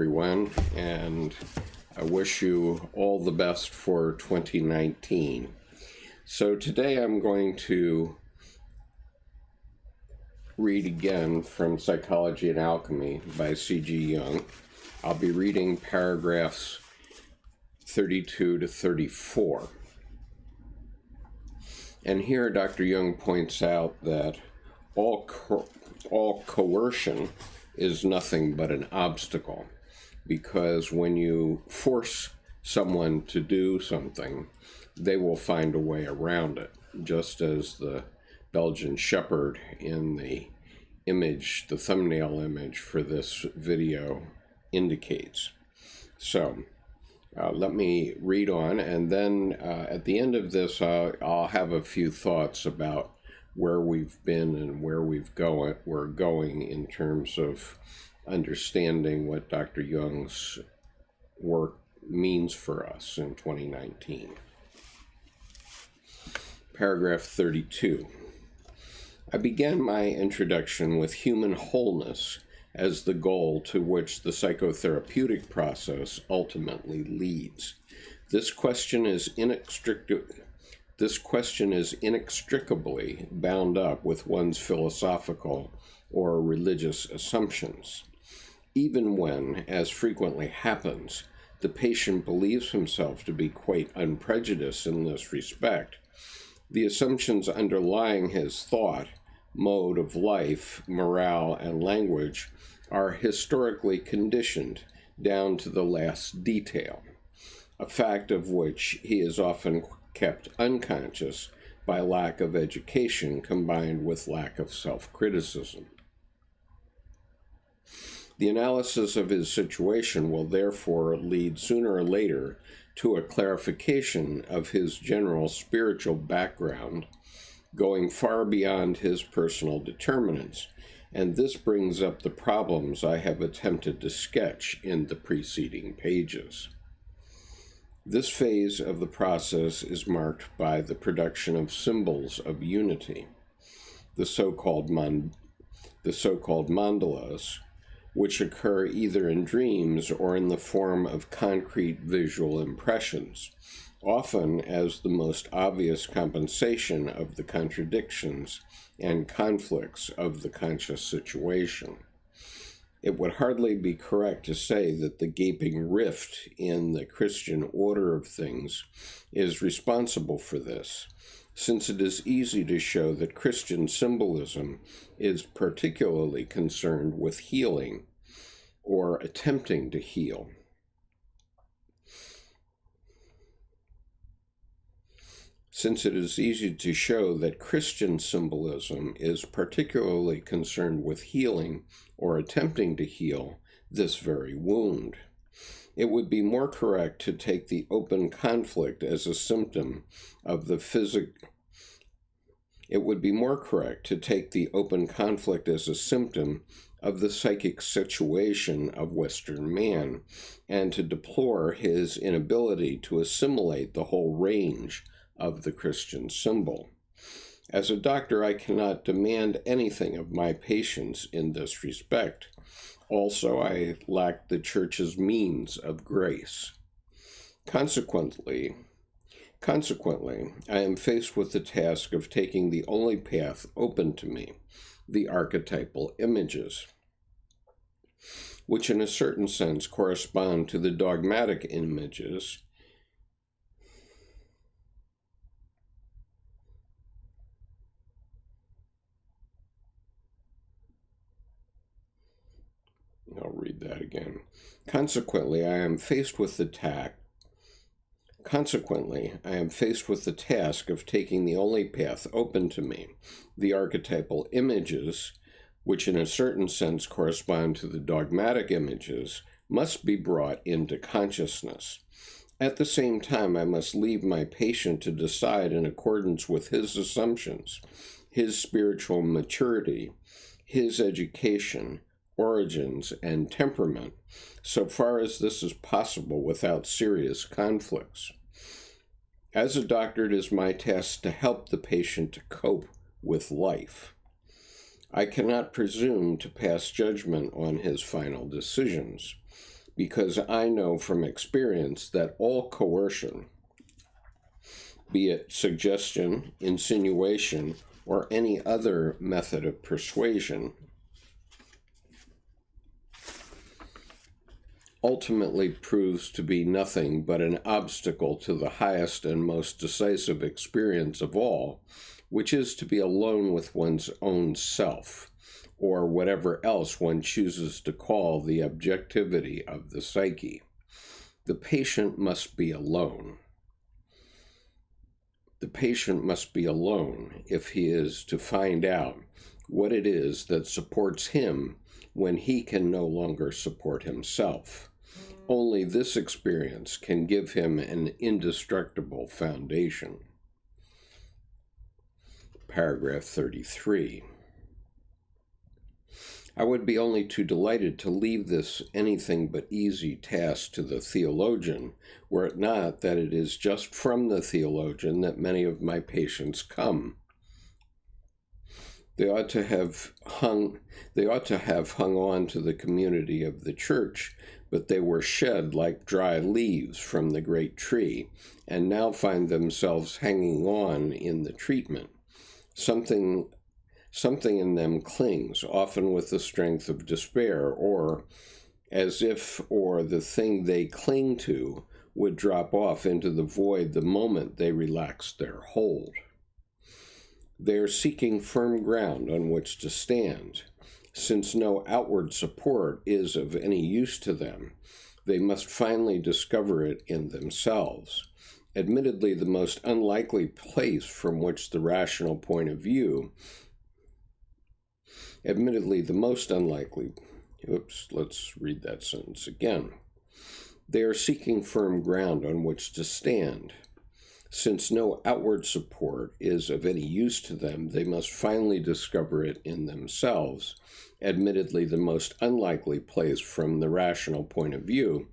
Everyone, and I wish you all the best for 2019. So today I'm going to read again from Psychology and Alchemy by C.G. Jung. I'll be reading paragraphs 32 to 34. And here Dr. Jung points out that all coercion is nothing but an obstacle, because when you force someone to do something, they will find a way around it, just as the Belgian Shepherd in the image, the thumbnail image for this video indicates. So let me read on, and then at the end of this I'll have a few thoughts about where we've been and where we're going in terms of understanding what Dr. Jung's work means for us in 2019. Paragraph 32. I began my introduction with human wholeness as the goal to which the psychotherapeutic process ultimately leads. This question is inextricably bound up with one's philosophical or religious assumptions. Even when, as frequently happens, the patient believes himself to be quite unprejudiced in this respect, the assumptions underlying his thought, mode of life, morale, and language are historically conditioned down to the last detail, a fact of which he is often kept unconscious by lack of education combined with lack of self-criticism. The analysis of his situation will therefore lead sooner or later to a clarification of his general spiritual background, going far beyond his personal determinants, and this brings up the problems I have attempted to sketch in the preceding pages. This phase of the process is marked by the production of symbols of unity, the so-called mandalas, which occur either in dreams or in the form of concrete visual impressions, often as the most obvious compensation of the contradictions and conflicts of the conscious situation. It would hardly be correct to say that the gaping rift in the Christian order of things is responsible for this, since it is easy to show that Christian symbolism is particularly concerned with healing or attempting to heal. Since it is easy to show that Christian symbolism is particularly concerned with healing or attempting to heal this very wound, it would be more correct to take the open conflict as a symptom of the psychic situation of Western man, and to deplore his inability to assimilate the whole range of the Christian symbol. As a doctor, I cannot demand anything of my patients in this respect. Also, I lack the Church's means of grace. Consequently, I am faced with the task of taking the only path open to me, the archetypal images, which in a certain sense correspond to the dogmatic images I'll read that again. Consequently, I am faced with the task of taking the only path open to me, the archetypal images, which in a certain sense correspond to the dogmatic images, must be brought into consciousness. At the same time, I must leave my patient to decide in accordance with his assumptions, his spiritual maturity, his education, origins, and temperament, so far as this is possible without serious conflicts. As a doctor, it is my task to help the patient to cope with life. I cannot presume to pass judgment on his final decisions, because I know from experience that all coercion, be it suggestion, insinuation, or any other method of persuasion, ultimately proves to be nothing but an obstacle to the highest and most decisive experience of all, which is to be alone with one's own self, or whatever else one chooses to call the objectivity of the psyche. The patient must be alone. The patient must be alone if he is to find out what it is that supports him when he can no longer support himself. Only this experience can give him an indestructible foundation. Paragraph 33. I would be only too delighted to leave this anything but easy task to the theologian, were it not that it is just from the theologian that many of my patients come. They ought to have hung on to the community of the church, but they were shed like dry leaves from the great tree, and now find themselves hanging on in the treatment. Something in them clings, often with the strength of despair, or as if the thing they cling to would drop off into the void the moment they relaxed their hold. They are seeking firm ground on which to stand. Since no outward support is of any use to them, they must finally discover it in themselves. Admittedly, the most unlikely place from which the rational point of view let's read that sentence again. They are seeking firm ground on which to stand. Since no outward support is of any use to them, they must finally discover it in themselves, admittedly the most unlikely place from the rational point of view,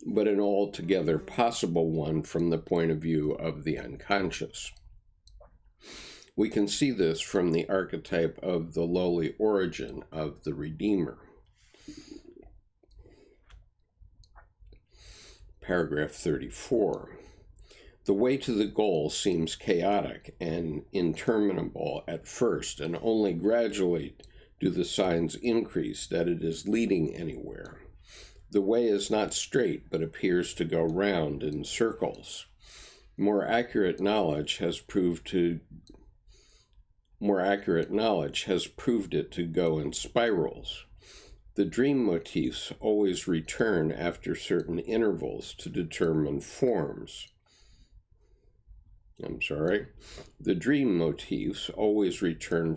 but an altogether possible one from the point of view of the unconscious. We can see this from the archetype of the lowly origin of the Redeemer. Paragraph 34. The way to the goal seems chaotic and interminable at first, and only gradually do the signs increase that it is leading anywhere. The way is not straight, but appears to go round in circles. More accurate knowledge has proved it to go in spirals. The dream motifs always return after certain intervals to determine forms. The dream motifs always return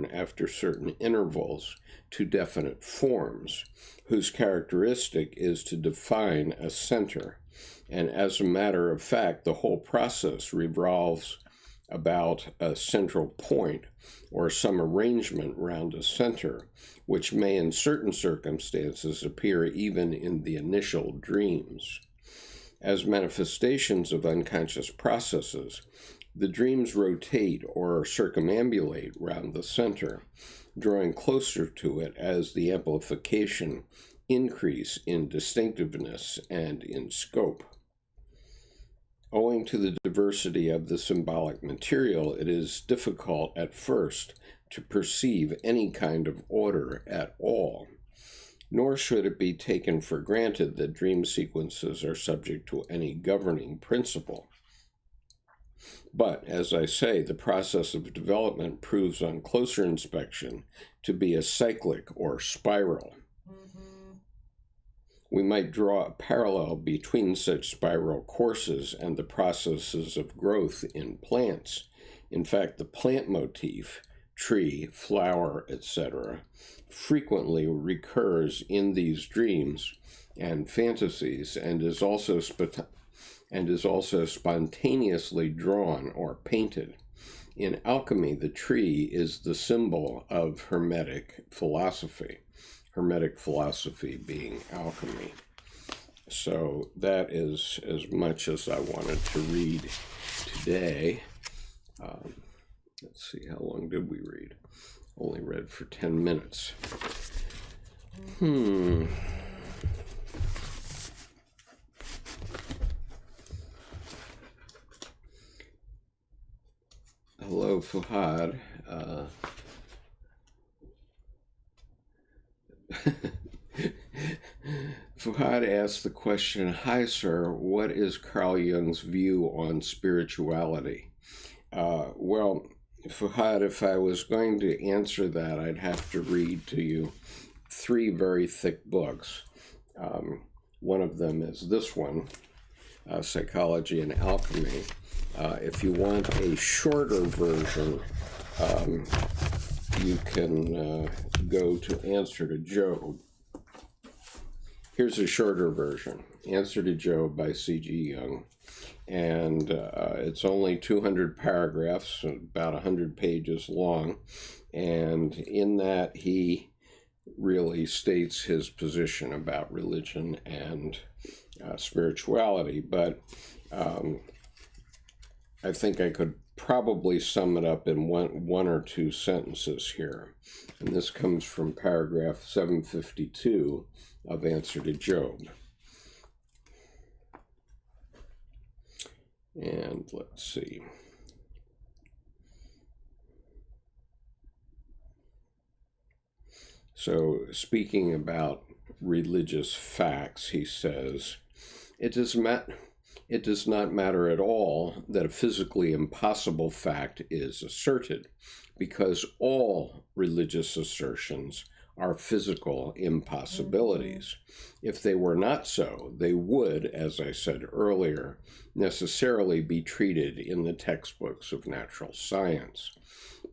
after certain intervals to definite forms, whose characteristic is to define a center. And as a matter of fact, the whole process revolves about a central point or some arrangement round a center, which may in certain circumstances appear even in the initial dreams. As manifestations of unconscious processes, the dreams rotate or circumambulate round the center, drawing closer to it as the amplification increase in distinctiveness and in scope. Owing to the diversity of the symbolic material, it is difficult at first to perceive any kind of order at all, nor should it be taken for granted that dream sequences are subject to any governing principle. But, as I say, the process of development proves on closer inspection to be a cyclic or spiral. We might draw a parallel between such spiral courses and the processes of growth in plants. In fact, the plant motif, tree, flower, etc., frequently recurs in these dreams and fantasies and is also spontaneously drawn or painted. In alchemy, the tree is the symbol of Hermetic philosophy being alchemy. So that is as much as I wanted to read today. Let's see, how long did we read? Only read for 10 minutes. Hello, Fuhad. Fuhad asked the question, "Hi, sir, what is Carl Jung's view on spirituality?" Well, Fuhad, if I was going to answer that, I'd have to read to you 3 very thick books. One of them is this one, Psychology and Alchemy. If you want a shorter version, you can go to Answer to Job. Here's a shorter version, Answer to Job by C.G. Jung. And it's only 200 paragraphs, about 100 pages long. And in that, he really states his position about religion and spirituality. But I think I could probably sum it up in one or two sentences here. And this comes from paragraph 752 of Answer to Job. And let's see. So, speaking about religious facts, he says, it does not matter at all that a physically impossible fact is asserted, because all religious assertions are physical impossibilities. If they were not so, they would, as I said earlier, necessarily be treated in the textbooks of natural science.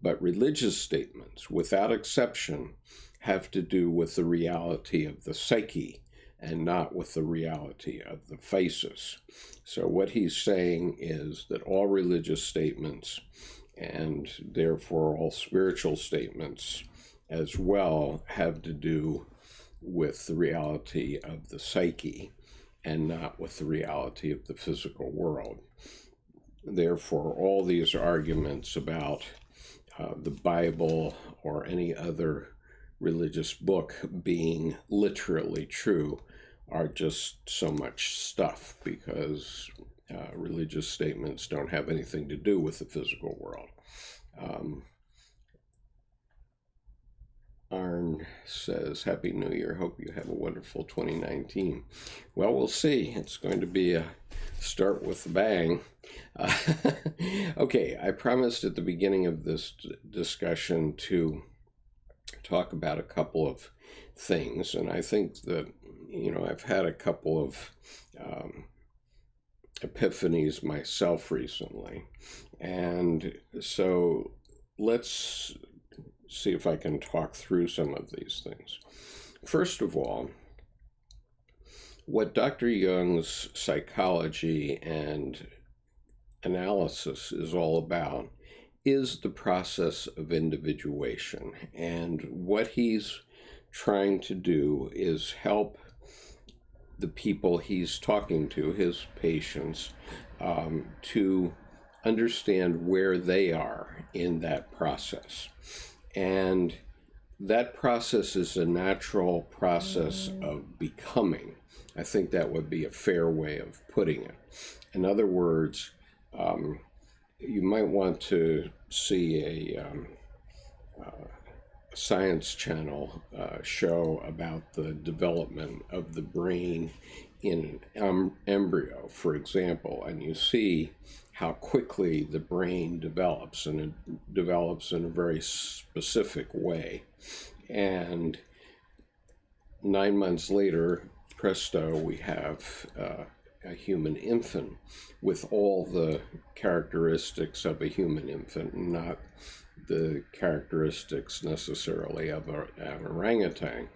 But religious statements, without exception, have to do with the reality of the psyche and not with the reality of the physis. So what he's saying is that all religious statements, and therefore all spiritual statements as well, have to do with the reality of the psyche and not with the reality of the physical world. Therefore, all these arguments about the Bible or any other religious book being literally true are just so much stuff, because religious statements don't have anything to do with the physical world. Arn says, "Happy New Year. Hope you have a wonderful 2019. Well, we'll see. It's going to be a start with a bang. Okay, I promised at the beginning of this discussion to talk about a couple of things, and I think that, I've had a couple of epiphanies myself recently, and so let's see if I can talk through some of these things. First of all, what Dr. Jung's psychology and analysis is all about is the process of individuation. And what he's trying to do is help the people he's talking to, his patients, to understand where they are in that process. And that process is a natural process of becoming. I think that would be a fair way of putting it. In other words, you might want to see a Science Channel show about the development of the brain in an embryo, for example, and you see how quickly the brain develops, and it develops in a very specific way. And 9 months later, presto, we have a human infant with all the characteristics of a human infant, not the characteristics necessarily of an orangutan.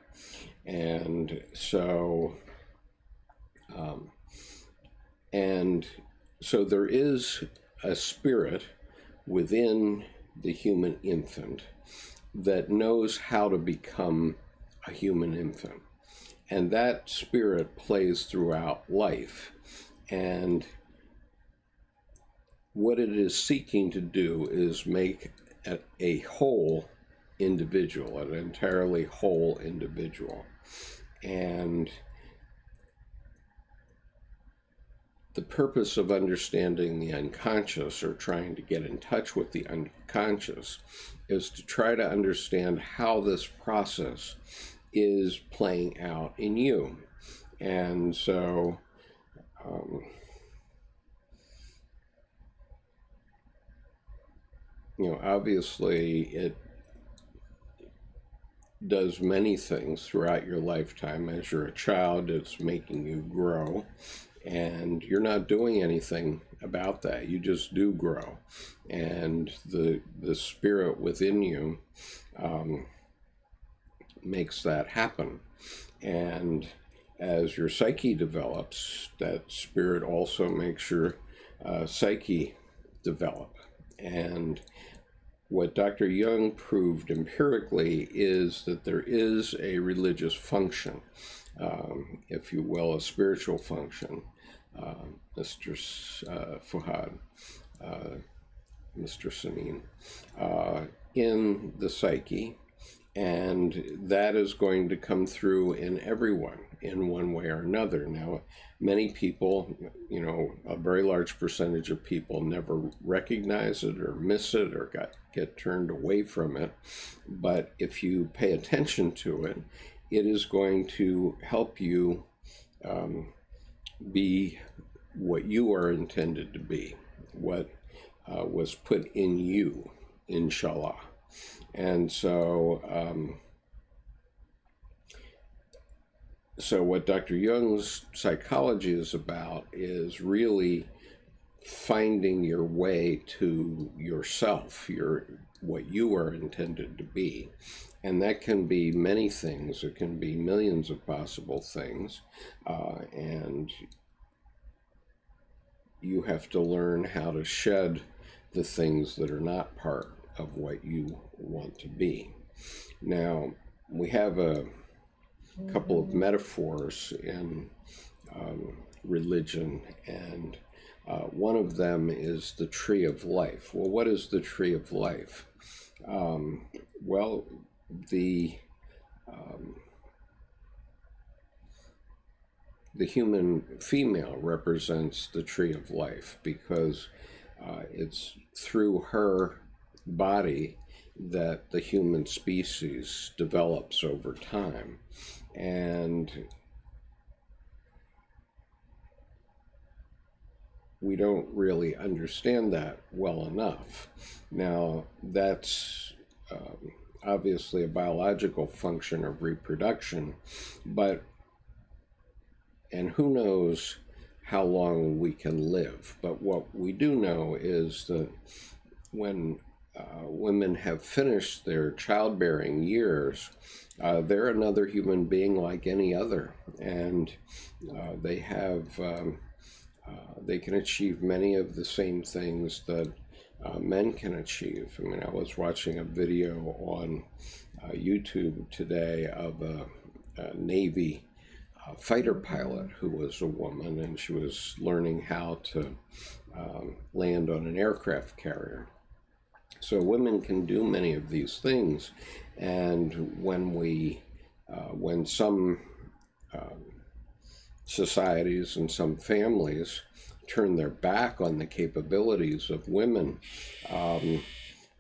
And so there is a spirit within the human infant that knows how to become a human infant. And that spirit plays throughout life. And what it is seeking to do is make a whole individual, an entirely whole individual. And the purpose of understanding the unconscious, or trying to get in touch with the unconscious, is to try to understand how this process is playing out in you. And so obviously it does many things throughout your lifetime. As you're a child, it's making you grow, and you're not doing anything about that. You just do grow, and the spirit within you makes that happen. And as your psyche develops, that spirit also makes your psyche develop. And what Dr. Jung proved empirically is that there is a religious function, if you will, a spiritual function, Mr. Fuhad, Mr. Sanin, in the psyche, and that is going to come through in everyone in one way or another. Now, many people, a very large percentage of people never recognize it or miss it or get turned away from it. But if you pay attention to it, it is going to help you be what you are intended to be, what was put in you, inshallah. And so what Dr. Jung's psychology is about is really finding your way to yourself, what you are intended to be. And that can be many things. It can be millions of possible things. And you have to learn how to shed the things that are not part of what you want to be. Now, we have a couple of metaphors in religion, and one of them is the tree of life. Well, what is the tree of life? Well, the human female represents the tree of life, because it's through her body that the human species develops over time. And we don't really understand that well enough. Now, that's obviously a biological function of reproduction, and who knows how long we can live. But what we do know is that when women have finished their childbearing years, they're another human being like any other, and they can achieve many of the same things that men can achieve. I mean, I was watching a video on YouTube today of a Navy fighter pilot who was a woman, and she was learning how to land on an aircraft carrier. So women can do many of these things, and when some societies and some families turn their back on the capabilities of women,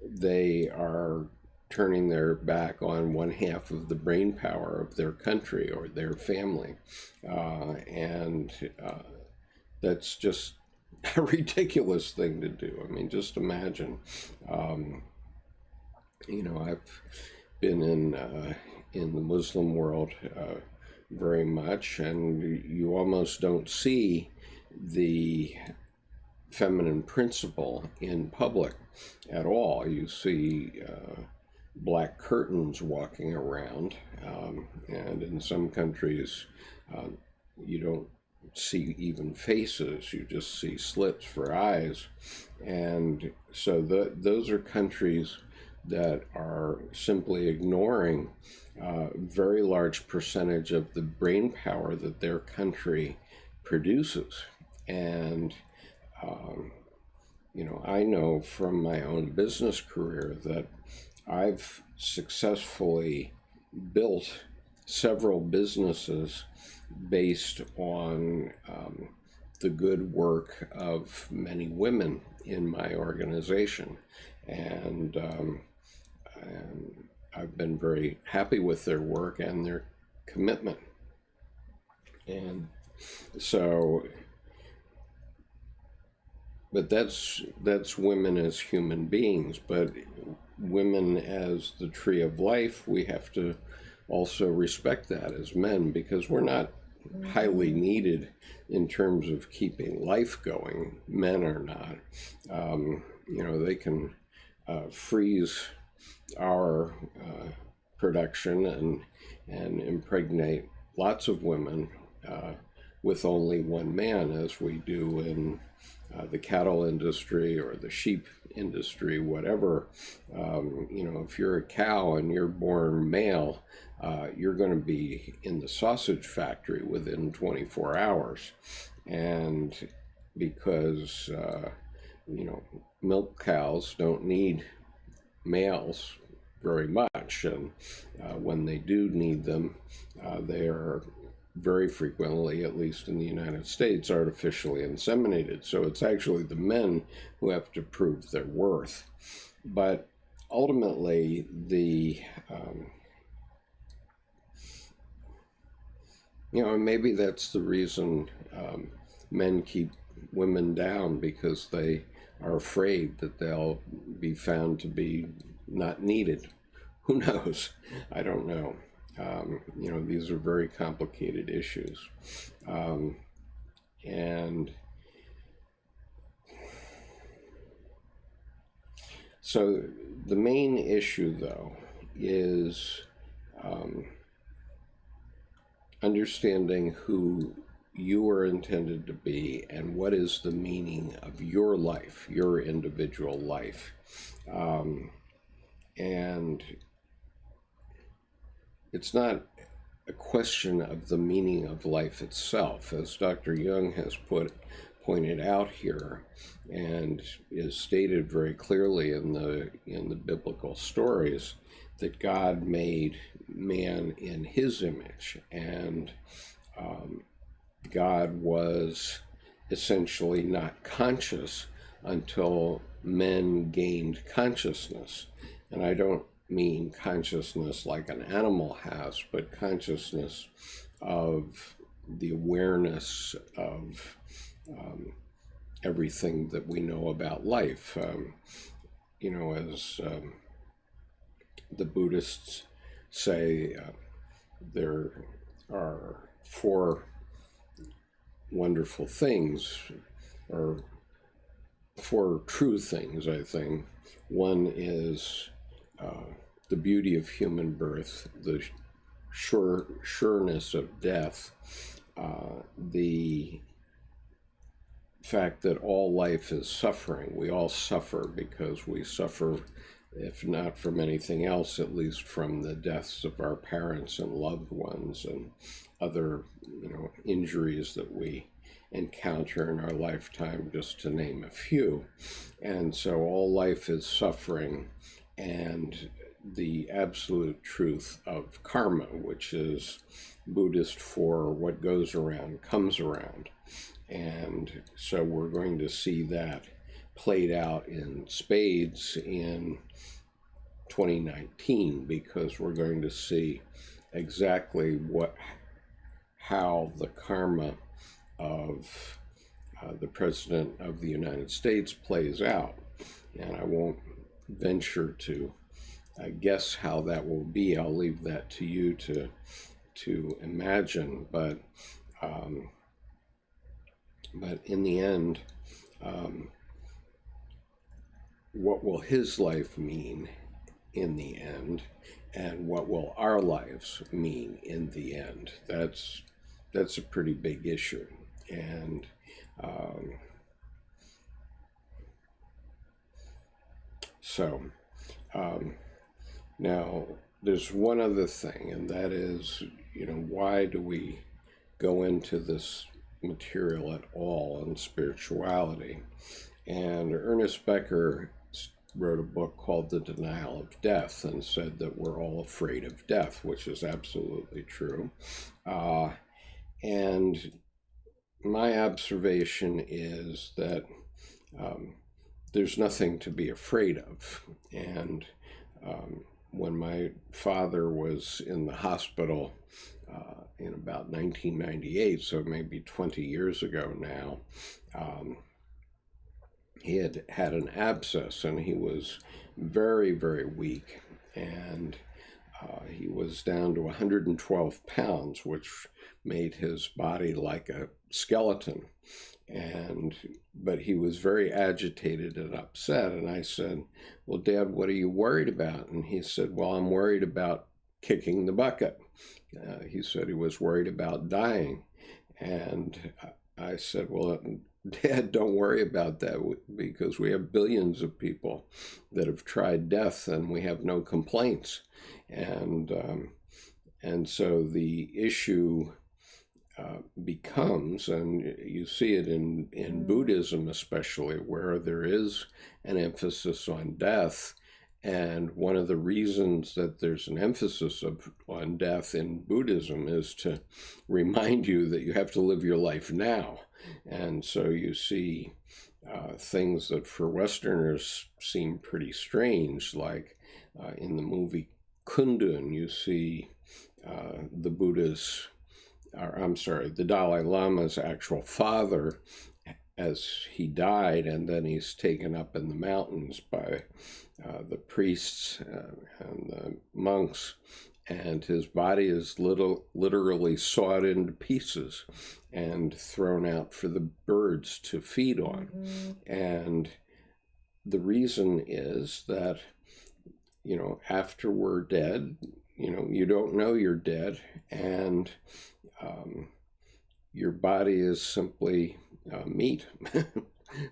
they are turning their back on one half of the brain power of their country or their family, and that's just a ridiculous thing to do. I mean, just imagine. I've been in the Muslim world very much, and you almost don't see the feminine principle in public at all. You see black curtains walking around, and in some countries you don't see even faces, you just see slits for eyes. And so those are countries that are simply ignoring a very large percentage of the brain power that their country produces. And I know from my own business career that I've successfully built several businesses based on the good work of many women in my organization. And I've been very happy with their work and their commitment. And so, but that's women as human beings. But women as the tree of life, we have to also respect that as men, because we're not highly needed in terms of keeping life going. Men are not. They can freeze our production and impregnate lots of women with only one man, as we do in the cattle industry or the sheep industry, whatever. If you're a cow and you're born male, you're going to be in the sausage factory within 24 hours. And because, milk cows don't need males very much. And when they do need them, they are very frequently, at least in the United States, artificially inseminated. So it's actually the men who have to prove their worth. But ultimately, maybe that's the reason men keep women down, because they are afraid that they'll be found to be not needed. Who knows? I don't know. These are very complicated issues. And so the main issue, though, is understanding who you are intended to be and what is the meaning of your life, your individual life. And it's not a question of the meaning of life itself, as Dr. Jung has pointed out here, and is stated very clearly in the biblical stories, that God made man in his image, and God was essentially not conscious until men gained consciousness. And I don't mean consciousness like an animal has, but consciousness of the awareness of everything that we know about life. As the Buddhists say, there are four wonderful things, or four true things, I think. One is the beauty of human birth, the sureness of death, the fact that all life is suffering. We all suffer because we suffer, if not from anything else, at least from the deaths of our parents and loved ones and other, injuries that we encounter in our lifetime, just to name a few. And so all life is suffering, and the absolute truth of karma, which is Buddhist for what goes around comes around. And so we're going to see that played out in spades in 2019, because we're going to see exactly how the karma of the President of the United States plays out. And I won't venture to guess how that will be. I'll leave that to you to imagine. But in the end, what will his life mean in the end, and what will our lives mean in the end? That's a pretty big issue. And now there's one other thing, and that is, why do we go into this material at all in spirituality? And Ernest Becker wrote a book called The Denial of Death and said that we're all afraid of death, which is absolutely true. And my observation is that there's nothing to be afraid of. And when my father was in the hospital in about 1998, so maybe 20 years ago now, he had had an abscess and he was very, very weak. And he was down to 112 pounds, which made his body like a skeleton. But he was very agitated and upset. And I said, well, Dad, what are you worried about? And he said, well, I'm worried about kicking the bucket. He said he was worried about dying. And I said, well, Dad, don't worry about that, because we have billions of people that have tried death and we have no complaints. And so the issue becomes, and you see it in Buddhism especially, where there is an emphasis on death. And one of the reasons that there's an emphasis on death in Buddhism is to remind you that you have to live your life now. And so you see things that for Westerners seem pretty strange, like in the movie Kundun, you see the Dalai Lama's actual father as he died, and then he's taken up in the mountains by the priests and the monks, and his body is literally sawed into pieces and thrown out for the birds to feed on. And the reason is that, after we're dead, you don't know you're dead, and your body is simply meat.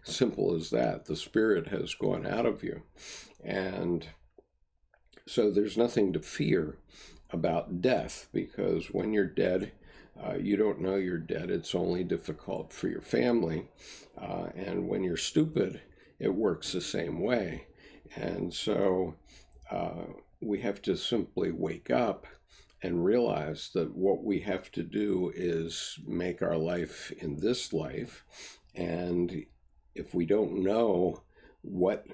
Simple as that. The spirit has gone out of you. And so there's nothing to fear about death, because when you're dead, you don't know you're dead. It's only difficult for your family. And when you're stupid, it works the same way. And so we have to simply wake up and realize that what we have to do is make our life in this life. And if we don't know what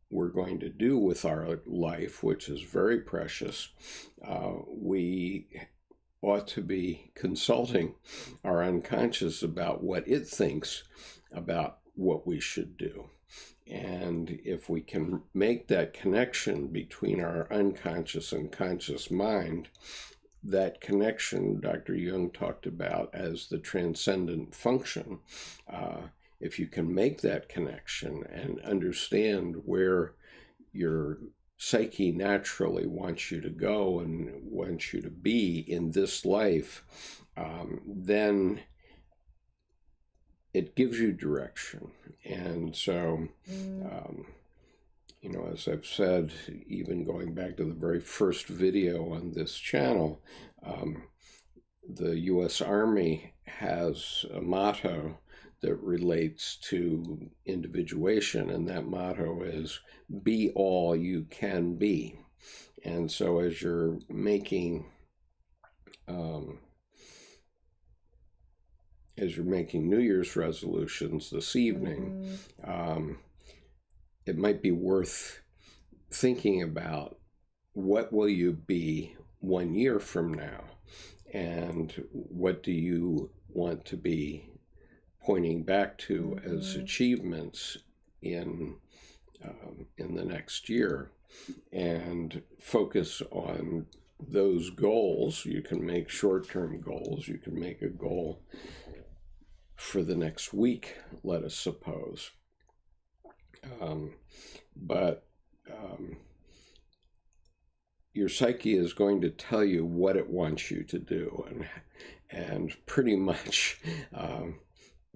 we're going to do with our life, which is very precious, we ought to be consulting our unconscious about what it thinks about what we should do. And if we can make that connection between our unconscious and conscious mind, that connection Dr. Jung talked about as the transcendent function, if you can make that connection and understand where your psyche naturally wants you to go and wants you to be in this life, then it gives you direction. And so, as I've said, even going back to the very first video on this channel, the U.S. Army has a motto that relates to individuation, and that motto is, be all you can be. And so as you're making New Year's resolutions this evening, it might be worth thinking about, what will you be 1 year from now? And what do you want to be pointing back to as achievements in the next year? And focus on those goals. You can make short-term goals. You can make a goal for the next week, let us suppose. But your psyche is going to tell you what it wants you to do, and pretty much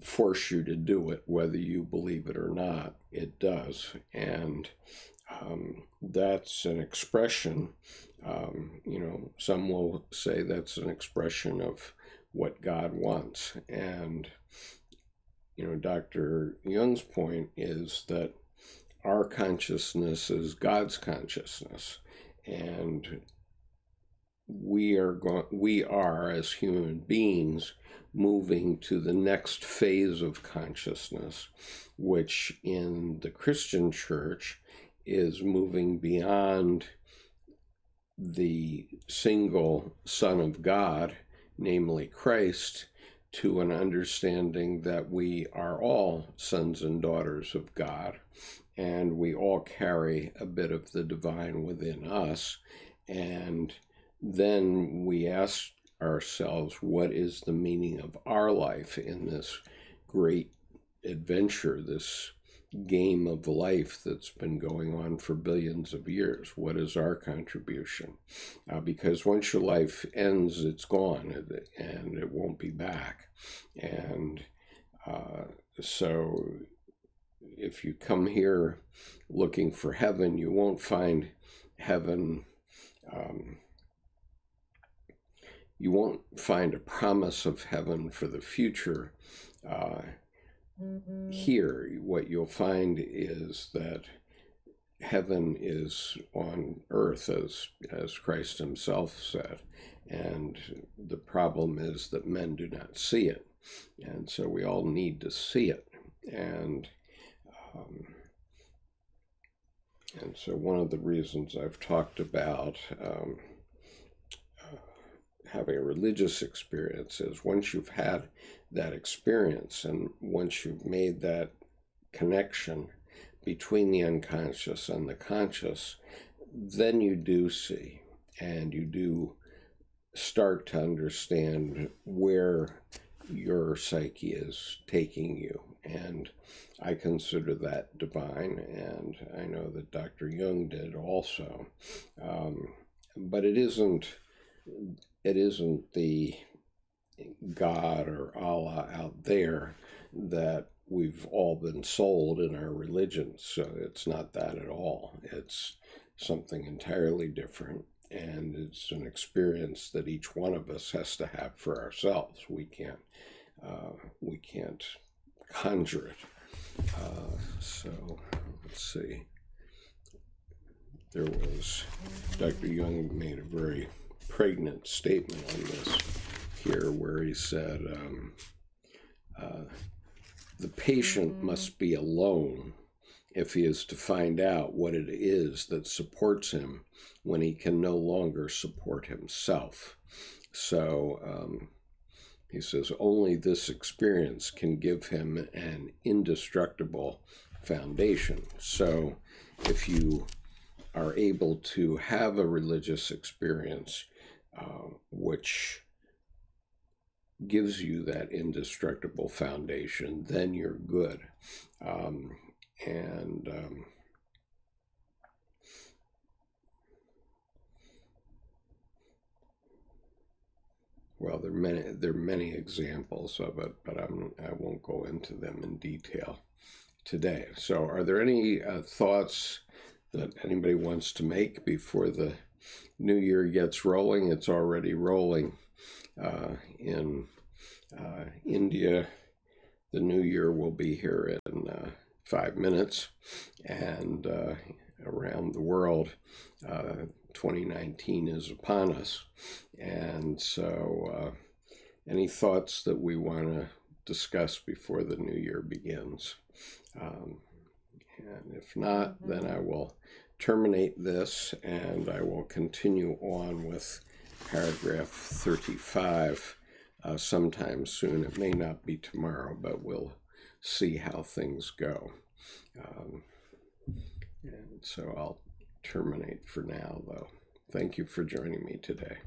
force you to do it, whether you believe it or not. It does. And that's an expression, some will say that's an expression of what God wants. And Dr. Jung's point is that our consciousness is God's consciousness, and we are as human beings moving to the next phase of consciousness, which in the Christian church is moving beyond the single Son of God, namely Christ, to an understanding that we are all sons and daughters of God, and we all carry a bit of the divine within us. And then we ask ourselves, what is the meaning of our life in this great adventure, this game of life that's been going on for billions of years? What is our contribution? Because once your life ends, it's gone, and it won't be back. And so if you come here looking for heaven, you won't find heaven. You won't find a promise of heaven for the future. Here, what you'll find is that heaven is on earth, as Christ himself said, and the problem is that men do not see it, and so we all need to see it. And so one of the reasons I've talked about having a religious experience is once you've had that experience, and once you've made that connection between the unconscious and the conscious, then you do see, and you do start to understand where your psyche is taking you. And I consider that divine, and I know that Dr. Jung did also. But it isn't the God or Allah out there that we've all been sold in our religions. So it's not that at all. It's something entirely different, and it's an experience that each one of us has to have for ourselves. We can't conjure it. So let's see. Dr. Jung made a very pregnant statement on this here, where he said, the patient must be alone if he is to find out what it is that supports him when he can no longer support himself. So he says only this experience can give him an indestructible foundation. So if you are able to have a religious experience which gives you that indestructible foundation, then you're good. Well, there are many examples of it, but I won't go into them in detail today. So are there any thoughts that anybody wants to make before the new year gets rolling? It's already rolling. In India, the new year will be here in 5 minutes, and around the world, 2019 is upon us. And so any thoughts that we want to discuss before the new year begins? And if not, then I will terminate this, and I will continue on with paragraph 35 sometime soon. It may not be tomorrow, but we'll see how things go. And so I'll terminate for now, though. Thank you for joining me today.